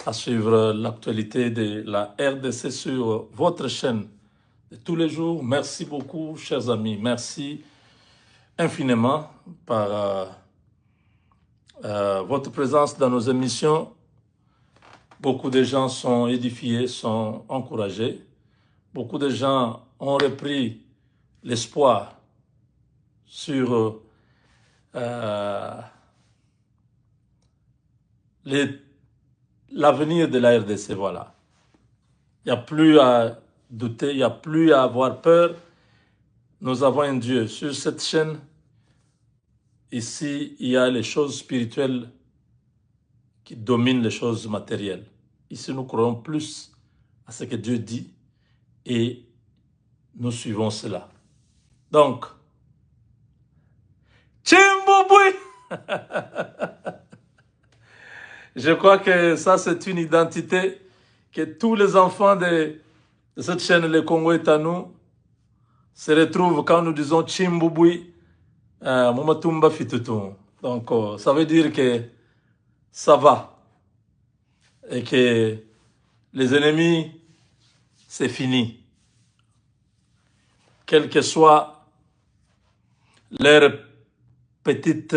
à suivre l'actualité de la RDC sur votre chaîne de tous les jours. Merci beaucoup, chers amis. Merci infiniment par votre présence dans nos émissions. Beaucoup de gens sont édifiés, sont encouragés. Beaucoup de gens ont repris l'espoir sur l'avenir de la RDC, voilà. Il n'y a plus à douter, il n'y a plus à avoir peur. Nous avons un Dieu. Sur cette chaîne, ici, il y a les choses spirituelles qui dominent les choses matérielles. Ici, nous croyons plus à ce que Dieu dit et nous suivons cela. Donc, Tchimbouboué! Je crois que ça, c'est une identité que tous les enfants de cette chaîne, le Congo est à nous, se retrouvent quand nous disons Tchimbouboué, Momatumba Fitutum. Donc, ça veut dire que ça va et que les ennemis, c'est fini. Quelles que soient leurs petites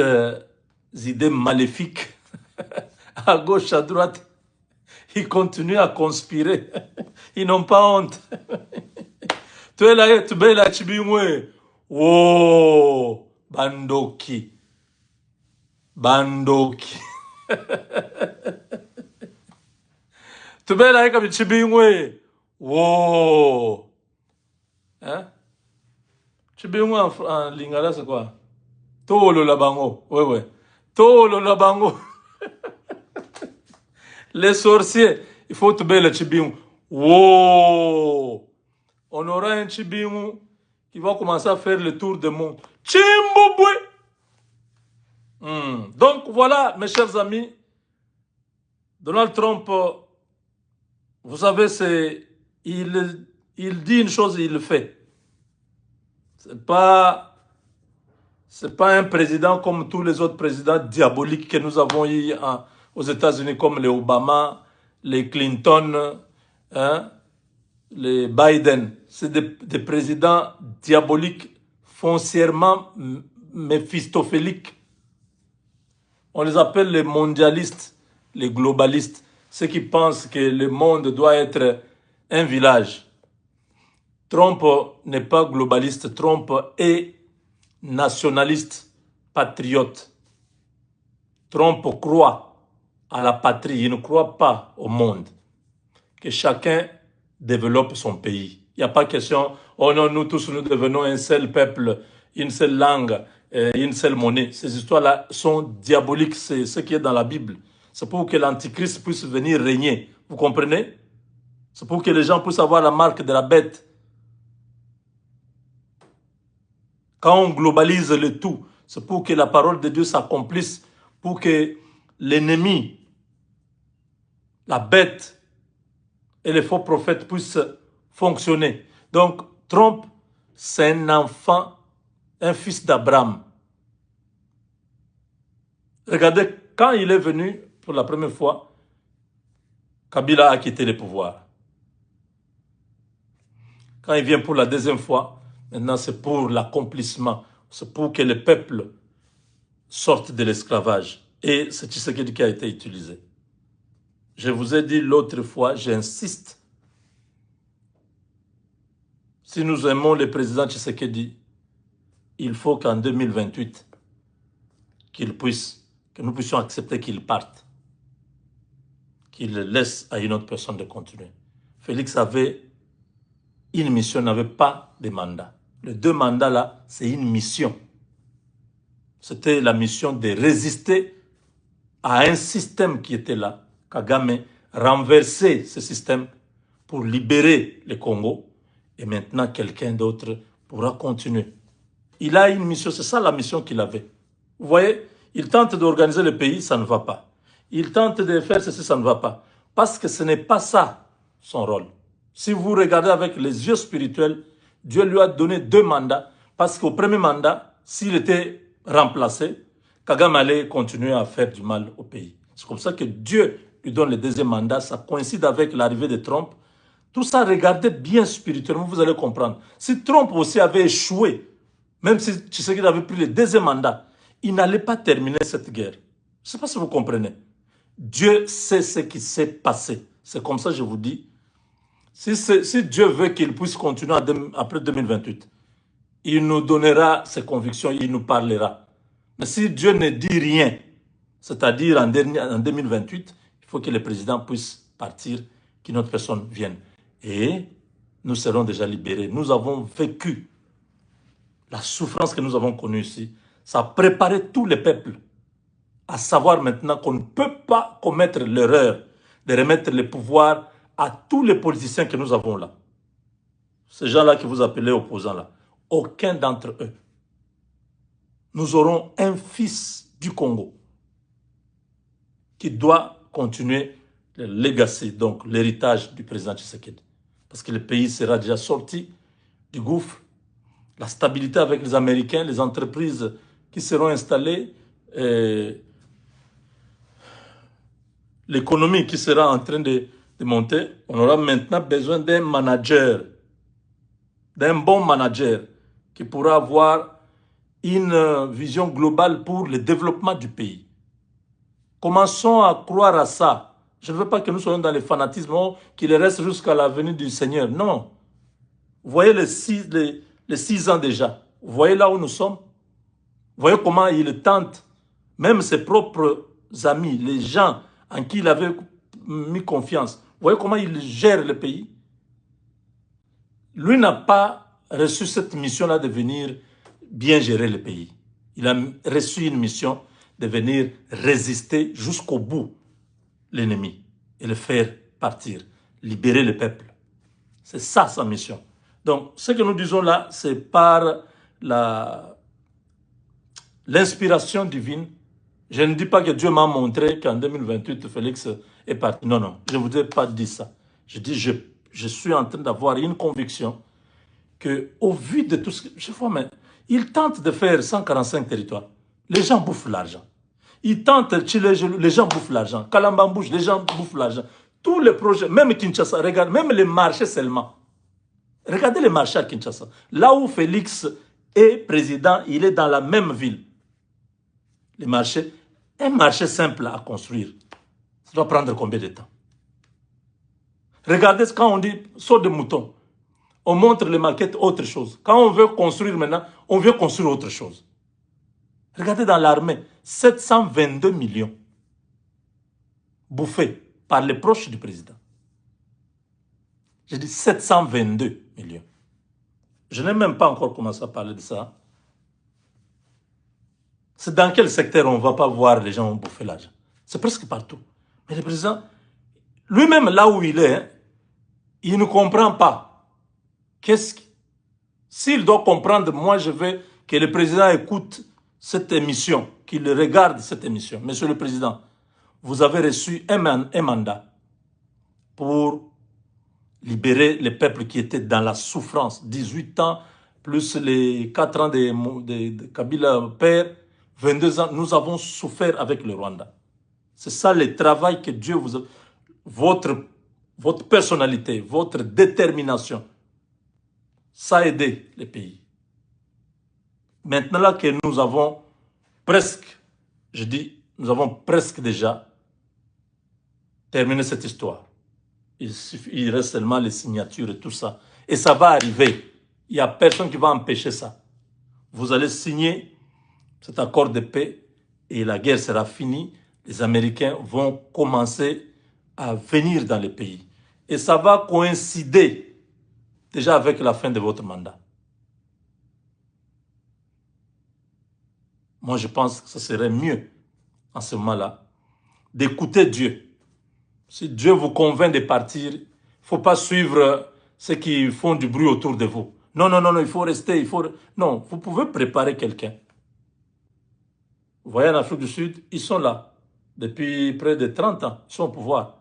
idées maléfiques, à gauche, à droite, ils continuent à conspirer. Ils n'ont pas honte. Tu es là, tu es là, Chibimwe. Oh, Bandoki. Bandoki. Tu es là, comme Chibimwe. Oh. Hein? Chibimwe en lingala, c'est quoi? Tolo la bango. Ouais, ouais. Tolo la bango. Les sorciers, il faut te le Chibimwe. Wow! On aura un Chibimwe qui va commencer à faire le tour du monde. Chimbouboui! Donc voilà, mes chers amis, Donald Trump, vous savez, il dit une chose et il le fait. C'est pas un président comme tous les autres présidents diaboliques que nous avons eu aux États-Unis, comme les Obama, les Clinton, hein, les Biden. C'est des présidents diaboliques, foncièrement méphistophéliques. On les appelle les mondialistes, les globalistes, ceux qui pensent que le monde doit être un village. Trump n'est pas globaliste, Trump est nationaliste, patriote. Trump croit à la patrie, il ne croit pas au monde. Que chacun développe son pays. Il n'y a pas question, oh non, nous tous, nous devenons un seul peuple, une seule langue, une seule monnaie. Ces histoires-là sont diaboliques, c'est ce qui est dans la Bible. C'est pour que l'Antichrist puisse venir régner. Vous comprenez? C'est pour que les gens puissent avoir la marque de la bête. Quand on globalise le tout, c'est pour que la parole de Dieu s'accomplisse, pour que l'ennemi, la bête et les faux prophètes puissent fonctionner. Donc, Trump, c'est un enfant, un fils d'Abraham. Regardez, quand il est venu pour la première fois, Kabila a quitté le pouvoir. Quand il vient pour la deuxième fois, maintenant c'est pour l'accomplissement, c'est pour que le peuple sorte de l'esclavage. Et c'est Tshisekedi qui a été utilisé. Je vous ai dit l'autre fois, j'insiste, si nous aimons le président Tshisekedi, il faut qu'en 2028, que nous puissions accepter qu'il parte, qu'il laisse à une autre personne de continuer. Félix avait une mission, n'avait pas de mandat. Les 2 mandats là, c'est une mission. C'était la mission de résister à un système qui était là. Kagame renverser ce système pour libérer le Congo. Et maintenant, quelqu'un d'autre pourra continuer. Il a une mission, c'est ça la mission qu'il avait. Vous voyez, il tente d'organiser le pays, ça ne va pas. Il tente de faire ceci, ça ne va pas. Parce que ce n'est pas ça son rôle. Si vous regardez avec les yeux spirituels, Dieu lui a donné 2 mandats. Parce qu'au premier mandat, s'il était remplacé, Kagame allait continuer à faire du mal au pays. C'est comme ça que Dieu lui donne le deuxième mandat, ça coïncide avec l'arrivée de Trump. Tout ça, regardez bien spirituellement, vous allez comprendre. Si Trump aussi avait échoué, même si Tshisekedi avait pris le deuxième mandat, il n'allait pas terminer cette guerre. Je ne sais pas si vous comprenez. Dieu sait ce qui s'est passé. C'est comme ça que je vous dis. Si Dieu veut qu'il puisse continuer après 2028, il nous donnera ses convictions, il nous parlera. Mais si Dieu ne dit rien, c'est-à-dire en 2028, il faut que le président puisse partir, qu'une autre personne vienne. Et nous serons déjà libérés. Nous avons vécu la souffrance que nous avons connue ici. Ça a préparé tous les peuples à savoir maintenant qu'on ne peut pas commettre l'erreur de remettre le pouvoir à tous les politiciens que nous avons là. Ces gens-là que vous appelez opposants là. Aucun d'entre eux. Nous aurons un fils du Congo qui doit continuer le legacy, donc l'héritage du président Tshisekedi. Parce que le pays sera déjà sorti du gouffre. La stabilité avec les Américains, les entreprises qui seront installées, l'économie qui sera en train de monter, on aura maintenant besoin d'un manager, d'un bon manager qui pourra avoir une vision globale pour le développement du pays. Commençons à croire à ça. Je ne veux pas que nous soyons dans le fanatisme, qu'il reste jusqu'à la venue du Seigneur. Non. Vous voyez les 6 ans déjà. Vous voyez là où nous sommes. Vous voyez comment il tente, même ses propres amis, les gens en qui il avait mis confiance. Vous voyez comment il gère le pays. Lui n'a pas reçu cette mission-là de venir bien gérer le pays. Il a reçu une mission de venir résister jusqu'au bout l'ennemi et le faire partir, libérer le peuple. C'est ça sa mission. Donc, ce que nous disons là, c'est par l'inspiration divine. Je ne dis pas que Dieu m'a montré qu'en 2028, Félix est parti. Non, non, je ne vous ai pas dit ça. Je dis, je suis en train d'avoir une conviction qu'au vu de tout ce que je vois, mais il tente de faire 145 territoires. Les gens bouffent l'argent. Il tente, les gens bouffent l'argent. Kalambambouche, les gens bouffent l'argent. Tous les projets, même Kinshasa, regarde, même les marchés seulement. Regardez les marchés à Kinshasa. Là où Félix est président, il est dans la même ville. Les marchés, un marché simple à construire, ça doit prendre combien de temps? Regardez quand on dit saut de mouton, on montre les maquettes autre chose. Quand on veut construire maintenant, on veut construire autre chose. Regardez dans l'armée, 722 millions bouffés par les proches du président. J'ai dit 722 millions. Je n'ai même pas encore commencé à parler de ça. C'est dans quel secteur on ne va pas voir les gens bouffer l'argent? C'est presque partout. Mais le président, lui-même là où il est, il ne comprend pas. S'il doit comprendre, moi je veux que le président écoute cette émission, qu'il regarde cette émission. Monsieur le Président, vous avez reçu un mandat pour libérer les peuples qui étaient dans la souffrance. 18 ans, plus les 4 ans de Kabila père, 22 ans, nous avons souffert avec le Rwanda. C'est ça le travail que Dieu vous a... Votre personnalité, votre détermination, ça a aidé les pays. Maintenant là que nous avons presque, je dis, nous avons presque déjà terminé cette histoire. Il reste seulement les signatures et tout ça. Et ça va arriver. Il n'y a personne qui va empêcher ça. Vous allez signer cet accord de paix et la guerre sera finie. Les Américains vont commencer à venir dans les pays. Et ça va coïncider déjà avec la fin de votre mandat. Moi, je pense que ce serait mieux, en ce moment-là, d'écouter Dieu. Si Dieu vous convainc de partir, il ne faut pas suivre ceux qui font du bruit autour de vous. Non, non, non, non, il faut rester, Non, vous pouvez préparer quelqu'un. Vous voyez, en Afrique du Sud, ils sont là. Depuis près de 30 ans, ils sont au pouvoir.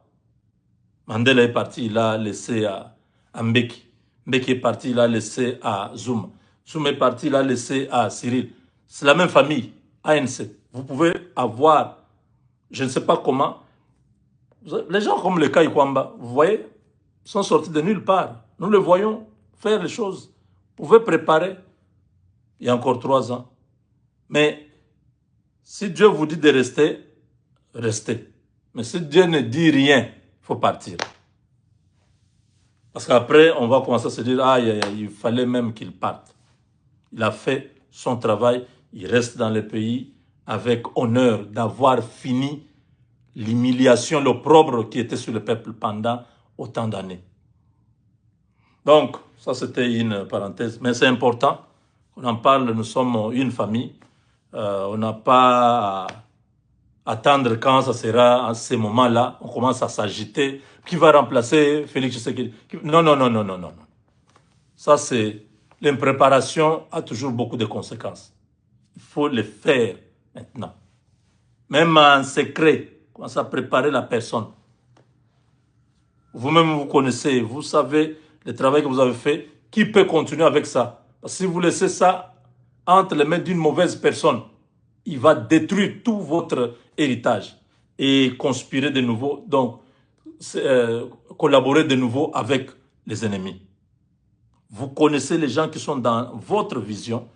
Mandela est parti, il a laissé à Mbeki. Mbeki est parti, il a laissé à Zoum. Zoum est parti, il a laissé à Cyril. C'est la même famille, ANC. Vous pouvez avoir, je ne sais pas comment, Les gens comme le cas Ikwamba, vous voyez, sont sortis de nulle part. Nous le voyons faire les choses. Vous pouvez préparer il y a encore 3 ans. Mais si Dieu vous dit de rester, restez. Mais si Dieu ne dit rien, il faut partir. Parce qu'après, on va commencer à se dire, ah, il fallait même qu'il parte. Il a fait son travail, il reste dans le pays avec honneur d'avoir fini l'humiliation, l'opprobre qui était sur le peuple pendant autant d'années. Donc, ça c'était une parenthèse, mais c'est important qu'on en parle, nous sommes une famille, on n'a pas à attendre quand ça sera à ces moments-là, on commence à s'agiter, qui va remplacer Félix Tshisekedi? Non, non, non, non, non, non. Ça c'est, l'impréparation a toujours beaucoup de conséquences. Il faut le faire maintenant. Même en secret, commencez à préparer la personne. Vous-même, vous connaissez, vous savez le travail que vous avez fait. Qui peut continuer avec ça? Parce que si vous laissez ça entre les mains d'une mauvaise personne, il va détruire tout votre héritage et conspirer de nouveau, donc collaborer de nouveau avec les ennemis. Vous connaissez les gens qui sont dans votre vision,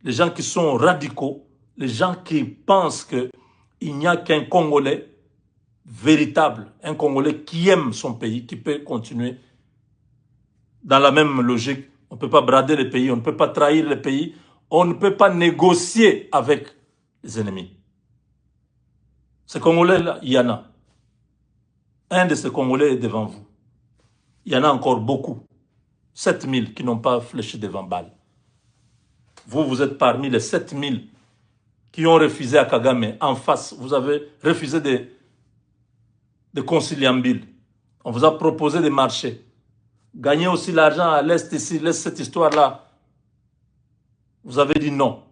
les gens qui sont radicaux, les gens qui pensent qu'il n'y a qu'un Congolais véritable, un Congolais qui aime son pays, qui peut continuer dans la même logique. On ne peut pas brader le pays, on ne peut pas trahir le pays, on ne peut pas négocier avec les ennemis. Ces Congolais-là, il y en a. Un de ces Congolais est devant vous. Il y en a encore beaucoup. 7000 qui n'ont pas fléchi devant balle. Vous, vous êtes parmi les 7000 qui ont refusé à Kagame en face. Vous avez refusé de conciliambile. On vous a proposé de marcher. Gagner aussi l'argent à l'Est ici, laisse cette histoire-là. Vous avez dit non.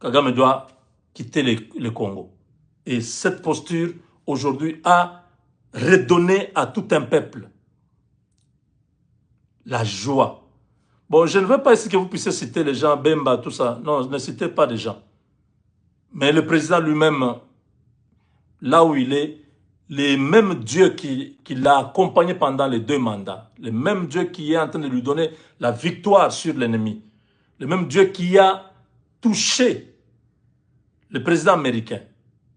Kagame doit quitter le Congo. Et cette posture, aujourd'hui, a redonné à tout un peuple la joie. Bon, je ne veux pas ici que vous puissiez citer les gens, Bemba, tout ça. Non, ne citez pas des gens. Mais le président lui-même, là où il est, les mêmes dieux qui l'a accompagné pendant les 2 mandats, le même Dieu qui est en train de lui donner la victoire sur l'ennemi, le même Dieu qui a touché le président américain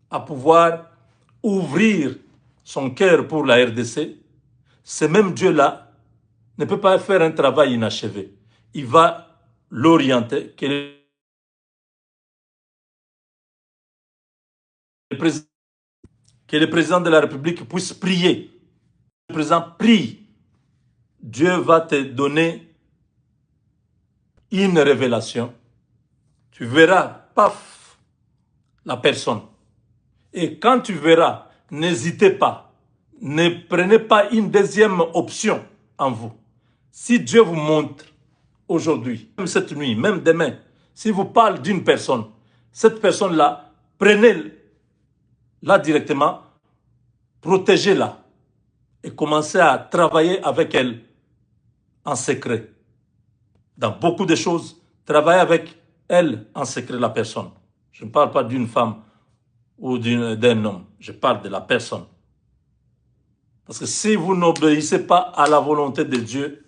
à pouvoir ouvrir son cœur pour la RDC, ce même Dieu-là ne peut pas faire un travail inachevé. Il va l'orienter, que le président de la République puisse prier. Le président prie. Dieu va te donner une révélation. Tu verras, paf, la personne. Et quand tu verras, n'hésitez pas. Ne prenez pas une deuxième option en vous. Si Dieu vous montre aujourd'hui, même cette nuit, même demain, si vous parlez d'une personne, cette personne-là, prenez-la directement, protégez-la et commencez à travailler avec elle en secret. Dans beaucoup de choses, travaillez avec elle en secret, la personne. Je ne parle pas d'une femme ou d'un homme, je parle de la personne. Parce que si vous n'obéissez pas à la volonté de Dieu,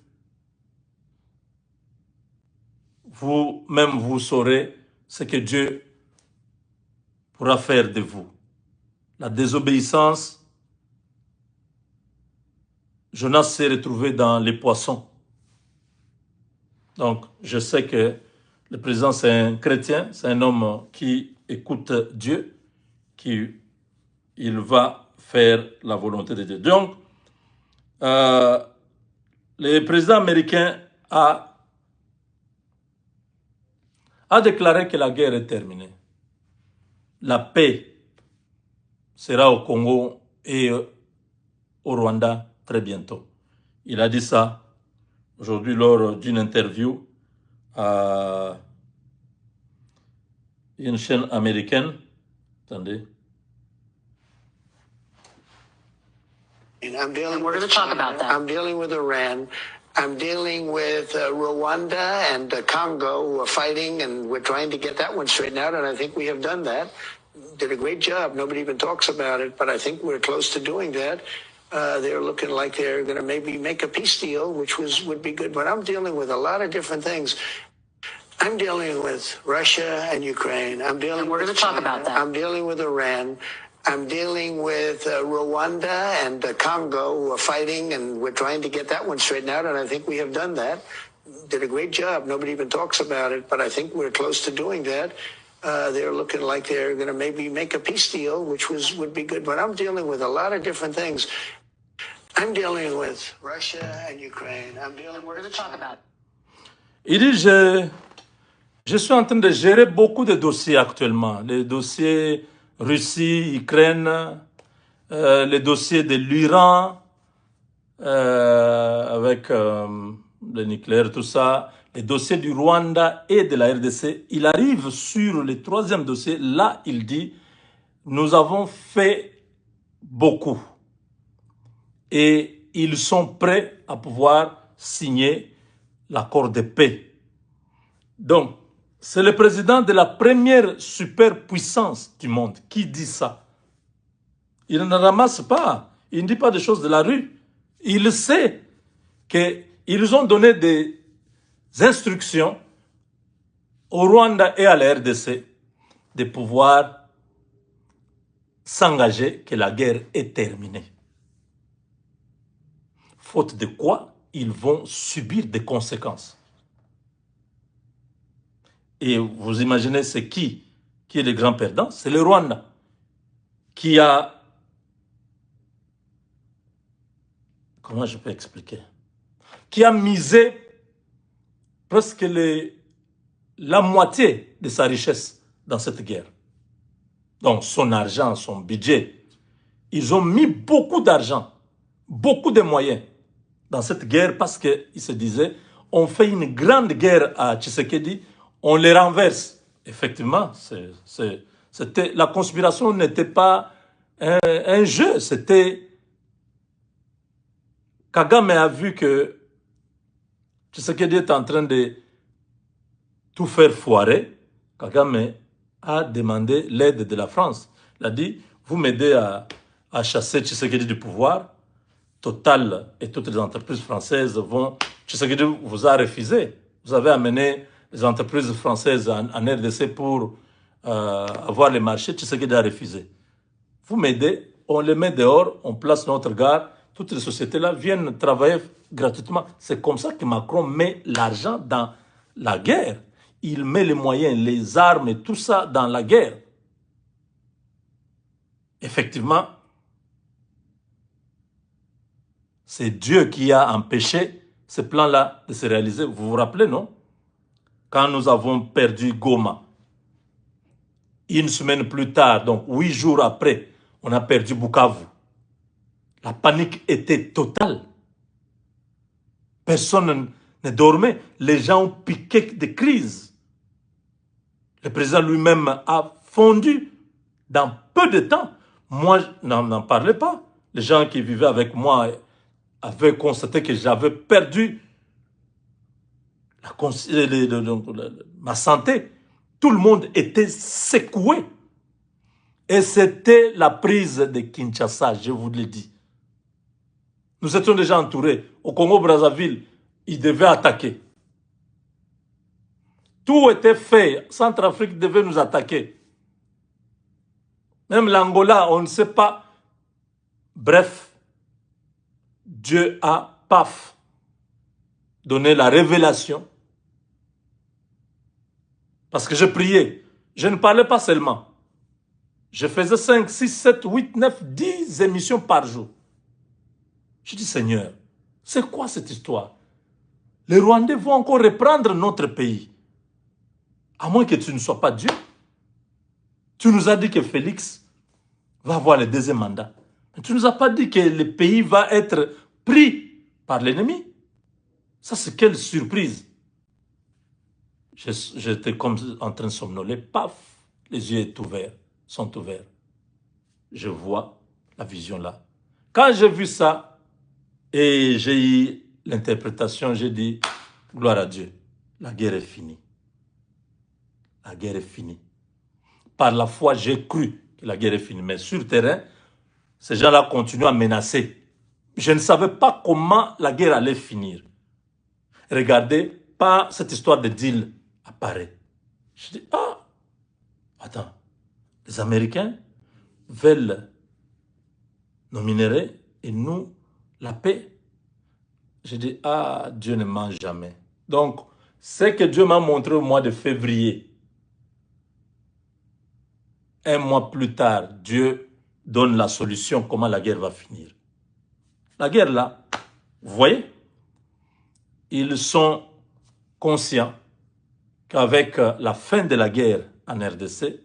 vous-même vous saurez ce que Dieu pourra faire de vous. La désobéissance, Jonas s'est retrouvé dans les poissons. Donc, je sais que le président, c'est un chrétien, c'est un homme qui écoute Dieu, il va faire la volonté de Dieu. Donc, le président américain a déclaré que la guerre est terminée. La paix sera au Congo et au Rwanda très bientôt. Il a dit ça aujourd'hui lors d'une interview à une chaîne américaine. Attendez. And we're going to talk about that. I'm dealing with Iran. I'm dealing with Rwanda and Congo who are fighting, and we're trying to get that one straightened out, and I think we have done that. did a great job. Nobody even talks about it, but I think we're close to doing that. They're looking like they're going to maybe make a peace deal, which would be good. But I'm dealing with a lot of different things. I'm dealing with Russia and Ukraine. I'm dealing. And we're going to talk about that. I'm dealing with Iran. I'm dealing with Rwanda and Congo, who are fighting, and we're trying to get that one straightened out. And I think we have done that. Did a great job. Nobody even talks about it, but I think we're close to doing that. They're looking like they're going to maybe make a peace deal, which would be good. But I'm dealing with a lot of different things. I'm dealing with Russia and Ukraine. I'm dealing. And we're going to talk about. Il dit, je suis en train de gérer beaucoup de dossiers actuellement. Les dossiers Russie, Ukraine, les dossiers de l'Iran, avec le nucléaire, tout ça, les dossiers du Rwanda et de la RDC. Il arrive sur le troisième dossier. Là, il dit, nous avons fait beaucoup. Et ils sont prêts à pouvoir signer l'accord de paix. Donc, c'est le président de la première superpuissance du monde qui dit ça. Il ne ramasse pas, il ne dit pas des choses de la rue. Il sait qu'ils ont donné des instructions au Rwanda et à la RDC de pouvoir s'engager que la guerre est terminée. Faute de quoi, ils vont subir des conséquences. Et vous imaginez, c'est qui est le grand perdant? C'est le Rwanda, qui a... Comment je peux expliquer? Qui a misé presque la moitié de sa richesse dans cette guerre. Donc son argent, son budget, ils ont mis beaucoup d'argent, beaucoup de moyens dans cette guerre parce qu'ils se disaient, on fait une grande guerre à Tshisekedi, on les renverse. Effectivement, la conspiration n'était pas un jeu, c'était... Kagame a vu que Tshisekedi est en train de tout faire foirer. Kagame a demandé l'aide de la France. Il a dit, vous m'aidez à chasser Tshisekedi du pouvoir. Total et toutes les entreprises françaises vont... Tshisekedi vous a refusé. Vous avez amené les entreprises françaises en RDC pour avoir les marchés. Tshisekedi a refusé. Vous m'aidez, on les met dehors, on place notre gare. Toutes les sociétés-là viennent travailler gratuitement. C'est comme ça que Macron met l'argent dans la guerre. Il met les moyens, les armes et tout ça dans la guerre. Effectivement, c'est Dieu qui a empêché ce plan-là de se réaliser. Vous vous rappelez, non? Quand nous avons perdu Goma, une semaine plus tard, donc 8 jours après, on a perdu Bukavu. La panique était totale. Personne ne dormait. Les gens ont piqué des crises. Le président lui-même a fondu dans peu de temps. Moi, je n'en parlais pas. Les gens qui vivaient avec moi avaient constaté que j'avais perdu ma santé. Tout le monde était secoué. Et c'était la prise de Kinshasa, je vous l'ai dit. Nous étions déjà entourés. Au Congo-Brazzaville, ils devaient attaquer. Tout était fait. Centrafrique devait nous attaquer. Même l'Angola, on ne sait pas. Bref, Dieu a, paf, donné la révélation. Parce que je priais. Je ne parlais pas seulement. Je faisais 5, 6, 7, 8, 9, 10 émissions par jour. Je dis, Seigneur, c'est quoi cette histoire? Les Rwandais vont encore reprendre notre pays. À moins que tu ne sois pas Dieu. Tu nous as dit que Félix va avoir le deuxième mandat. Mais tu ne nous as pas dit que le pays va être pris par l'ennemi. Ça, c'est quelle surprise. J'étais comme en train de somnoler. Paf, les yeux sont ouverts. Je vois la vision là. Quand j'ai vu ça, et j'ai eu l'interprétation, j'ai dit, gloire à Dieu, la guerre est finie. La guerre est finie. par la foi, j'ai cru que la guerre est finie. Mais sur le terrain, ces gens-là continuent à menacer. Je ne savais pas comment la guerre allait finir. Regardez, pas cette histoire de deal apparaît. Je dis, ah, attends, les Américains veulent nos minéraux et nous, la paix. Je dis, ah, Dieu ne ment jamais. Donc, ce que Dieu m'a montré au mois de février, un mois plus tard, Dieu donne la solution, comment la guerre va finir. La guerre là, vous voyez, ils sont conscients qu'avec la fin de la guerre en RDC,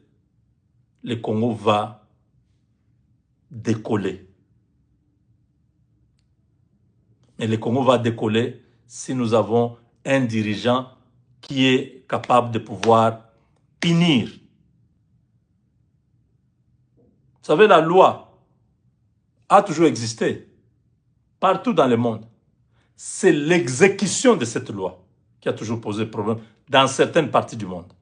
le Congo va décoller. Mais le Congo va décoller si nous avons un dirigeant qui est capable de pouvoir punir. Vous savez, la loi a toujours existé partout dans le monde. C'est l'exécution de cette loi qui a toujours posé problème dans certaines parties du monde.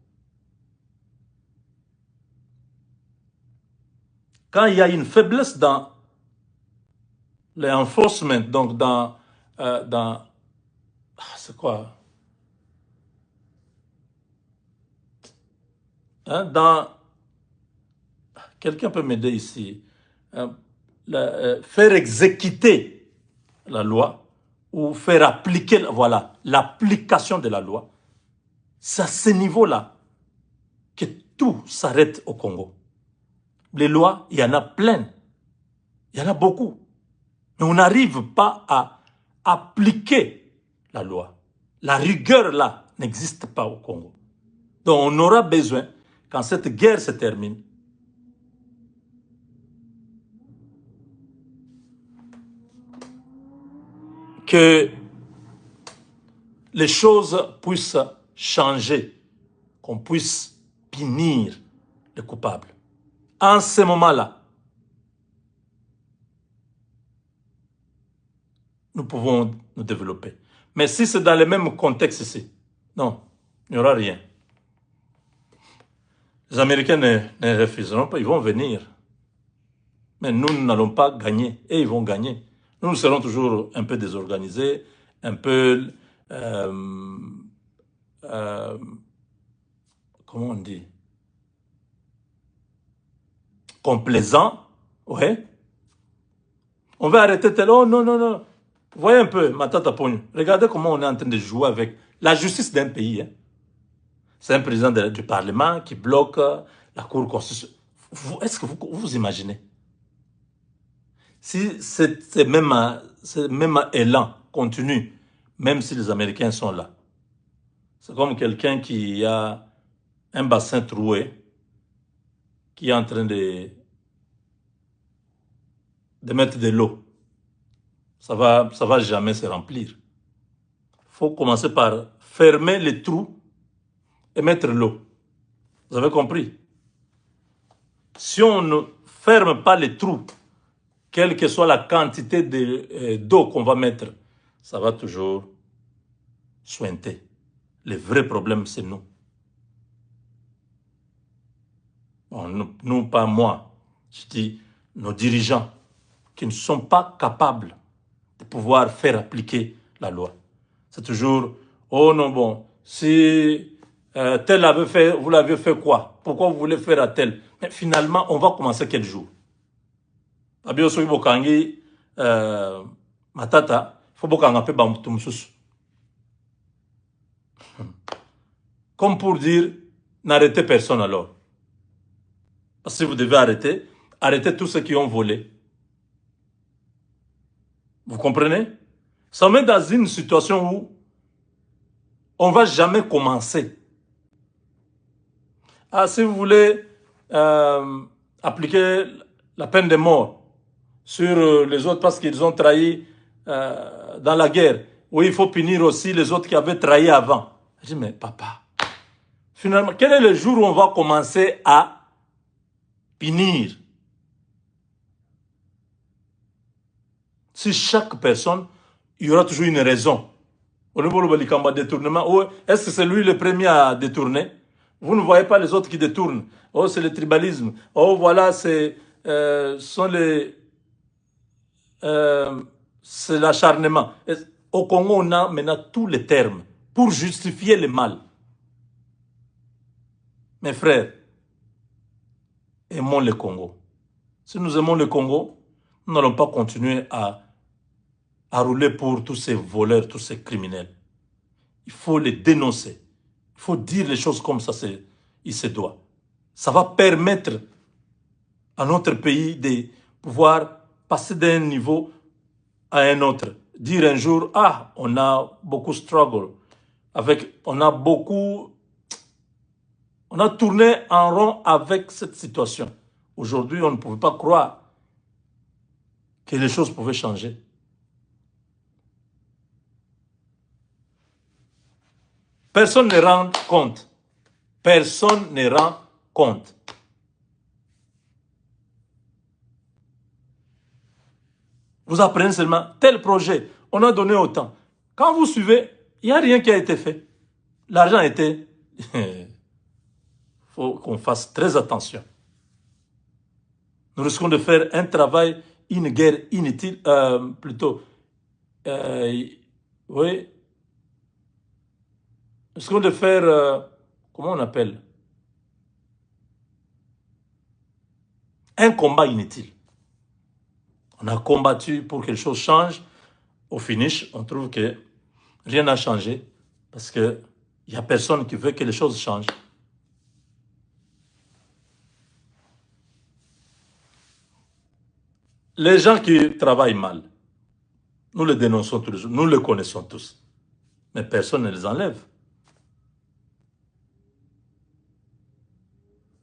Quand il y a une faiblesse dans l'enforcement, donc c'est quoi? Hein, quelqu'un peut m'aider ici. Faire exécuter la loi ou faire appliquer, voilà, l'application de la loi. C'est à ce niveau-là que tout s'arrête au Congo. Les lois, il y en a plein. Il y en a beaucoup. Mais on n'arrive pas à appliquer la loi. La rigueur là n'existe pas au Congo. Donc on aura besoin, quand cette guerre se termine, que les choses puissent changer, qu'on puisse punir les coupables. En ce moment-là, nous pouvons nous développer. Mais si c'est dans le même contexte ici, non, il n'y aura rien. Les Américains ne refuseront pas, ils vont venir. Mais nous n'allons pas gagner, et ils vont gagner. Nous serons toujours un peu désorganisés, un peu, comment on dit, complaisants, ouais. On va arrêter tel, oh non, non, non. Voyez un peu, ma tata Pogno, regardez comment on est en train de jouer avec la justice d'un pays. Hein. C'est un président du Parlement qui bloque la Cour constitutionnelle. Est-ce que vous imaginez? Si ce même élan continue, même si les Américains sont là, c'est comme quelqu'un qui a un bassin troué, qui est en train de mettre de l'eau. Ça va jamais se remplir. Il faut commencer par fermer les trous et mettre l'eau. Vous avez compris? Si on ne ferme pas les trous, quelle que soit la quantité d'eau qu'on va mettre, ça va toujours sointer. Le vrai problème, c'est nous. Bon, nous, pas moi. Je dis nos dirigeants qui ne sont pas capables de pouvoir faire appliquer la loi. C'est toujours, oh non, bon, si tel avait fait, vous l'avez fait quoi? Pourquoi vous voulez faire à tel? Mais finalement, on va commencer quel jour? Abio soki bokangi matata, faut bokanga pe bamutu mususu. Comme pour dire, n'arrêtez personne alors. Parce que si vous devez arrêter, arrêtez tous ceux qui ont volé. Vous comprenez? Ça met dans une situation où on ne va jamais commencer. Ah, si vous voulez appliquer la peine de mort sur les autres parce qu'ils ont trahi dans la guerre, oui, il faut punir aussi les autres qui avaient trahi avant. Je dis, mais papa, finalement, quel est le jour où on va commencer à punir? Si chaque personne, il y aura toujours une raison. Au niveau du détournement, est-ce que c'est lui le premier à détourner? Vous ne voyez pas les autres qui détournent. Oh, c'est le tribalisme. Oh, voilà, c'est c'est l'acharnement. Au Congo, on a maintenant tous les termes pour justifier le mal. Mes frères, aimons le Congo. Si nous aimons le Congo, nous n'allons pas continuer à rouler pour tous ces voleurs, tous ces criminels. Il faut les dénoncer. Il faut dire les choses comme ça, il se doit. Ça va permettre à notre pays de pouvoir passer d'un niveau à un autre. Dire un jour, ah, on a beaucoup struggle, on a tourné en rond avec cette situation. Aujourd'hui, on ne pouvait pas croire que les choses pouvaient changer. Personne ne rend compte. Personne ne rend compte. Vous apprenez seulement tel projet, on a donné autant. Quand vous suivez, il n'y a rien qui a été fait. L'argent a été... Il faut qu'on fasse très attention. Nous risquons de faire un travail, une guerre inutile, oui. Nous risquons de faire, comment on appelle? Un combat inutile. On a combattu pour que les choses changent. Au finish, on trouve que rien n'a changé parce qu'il n'y a personne qui veut que les choses changent. Les gens qui travaillent mal, nous les dénonçons tous les jours, nous les connaissons tous. Mais personne ne les enlève.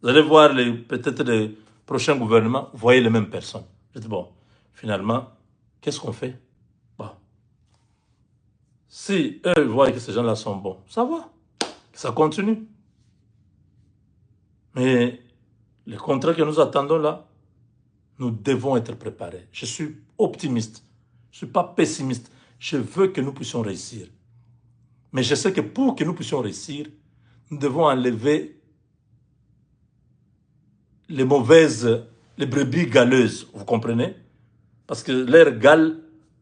Vous allez voir peut-être les prochains gouvernements, vous voyez les mêmes personnes. Je dis, bon, finalement, qu'est-ce qu'on fait? Bon. Si eux voient que ces gens-là sont bons, ça va, ça continue. Mais les contrats que nous attendons là, nous devons être préparés. Je suis optimiste, je ne suis pas pessimiste. Je veux que nous puissions réussir. Mais je sais que pour que nous puissions réussir, nous devons enlever les brebis galeuses, vous comprenez? Parce que l'air gale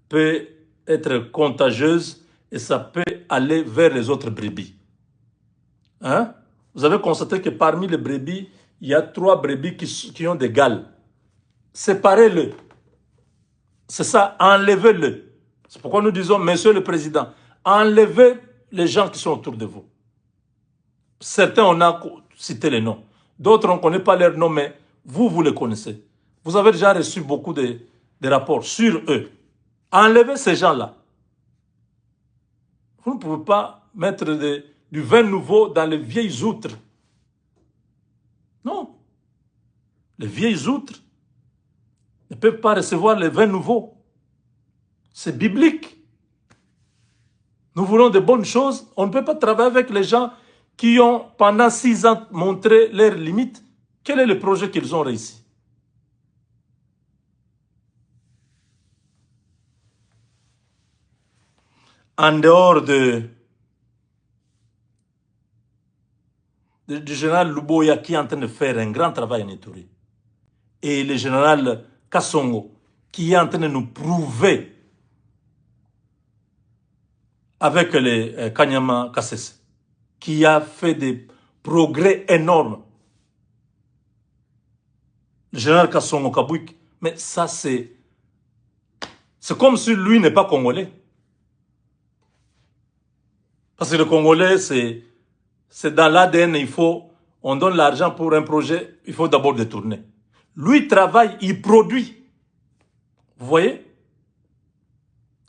peut être contagieuse et ça peut aller vers les autres brebis. Hein? Vous avez constaté que parmi les brebis, il y a 3 brebis qui ont des gales. Séparez-le. C'est ça, enlevez-le. C'est pourquoi nous disons, Monsieur le Président, enlevez les gens qui sont autour de vous. Certains, on a cité les noms. D'autres, on ne connaît pas leurs noms, mais vous les connaissez. Vous avez déjà reçu beaucoup de rapports sur eux. Enlevez ces gens-là. Vous ne pouvez pas mettre du vin nouveau dans les vieilles outres. Non. Les vieilles outres ne peuvent pas recevoir le vin nouveau. C'est biblique. Nous voulons de bonnes choses. On ne peut pas travailler avec les gens qui ont, pendant 6 ans, montré leurs limites. Quel est le projet qu'ils ont réussi? En dehors du général Luboya qui est en train de faire un grand travail en Ituri, et le général Kassongo qui est en train de nous prouver avec les Kanyama Kassese, qui a fait des progrès énormes. Le général Kassongo Kabouik, mais ça c'est comme si lui n'est pas congolais. Parce que le Congolais, c'est dans l'ADN, on donne l'argent pour un projet, il faut d'abord détourner. Lui travaille, il produit. Vous voyez?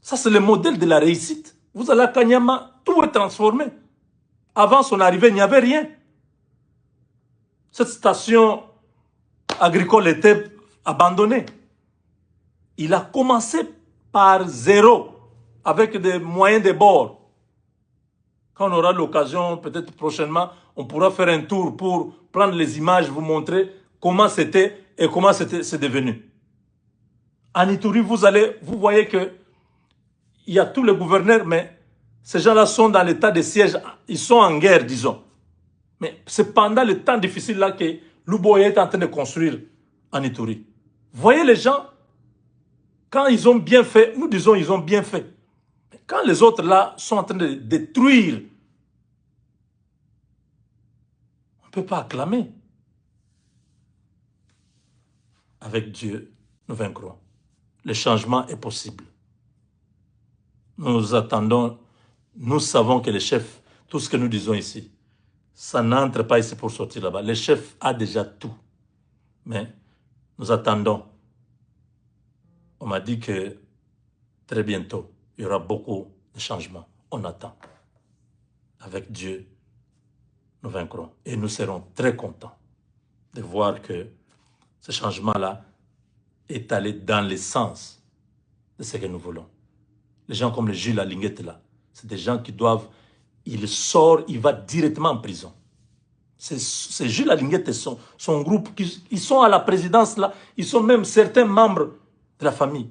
Ça, c'est le modèle de la réussite. Vous allez à Kanyama, tout est transformé. Avant son arrivée, il n'y avait rien. Cette station agricole était abandonnée. Il a commencé par 0, avec des moyens de bord. Quand on aura l'occasion, peut-être prochainement, on pourra faire un tour pour prendre les images, vous montrer comment c'était et comment c'est devenu. En Ituri, vous voyez que il y a tous les gouverneurs, mais ces gens-là sont dans l'état de siège, ils sont en guerre, disons. Mais c'est pendant le temps difficile là que Louboya est en train de construire en Ituri. Voyez les gens, quand ils ont bien fait, nous disons ils ont bien fait. Mais quand les autres là sont en train de détruire, on ne peut pas acclamer. Avec Dieu, nous vaincrons. Le changement est possible. Nous attendons, nous savons que le chef, tout ce que nous disons ici, ça n'entre pas ici pour sortir là-bas. Le chef a déjà tout. Mais nous attendons. On m'a dit que très bientôt, il y aura beaucoup de changements. On attend. Avec Dieu, nous vaincrons. Et nous serons très contents de voir que ce changement-là est allé dans le sens de ce que nous voulons. Les gens comme le Jules Alinguette là, c'est des gens qui doivent, il sort, il va directement en prison. C'est Jules Alinguette et son groupe, ils sont à la présidence là, ils sont même certains membres de la famille.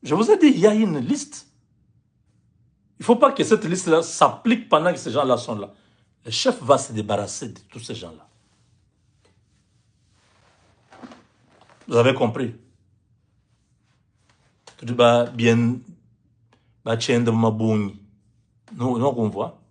Je vous ai dit, il y a une liste. Il ne faut pas que cette liste-là s'applique pendant que ces gens-là sont là. Le chef va se débarrasser de tous ces gens-là. Vous avez compris? Tout va bien, va tiendre ma bougne. Nous, on voit.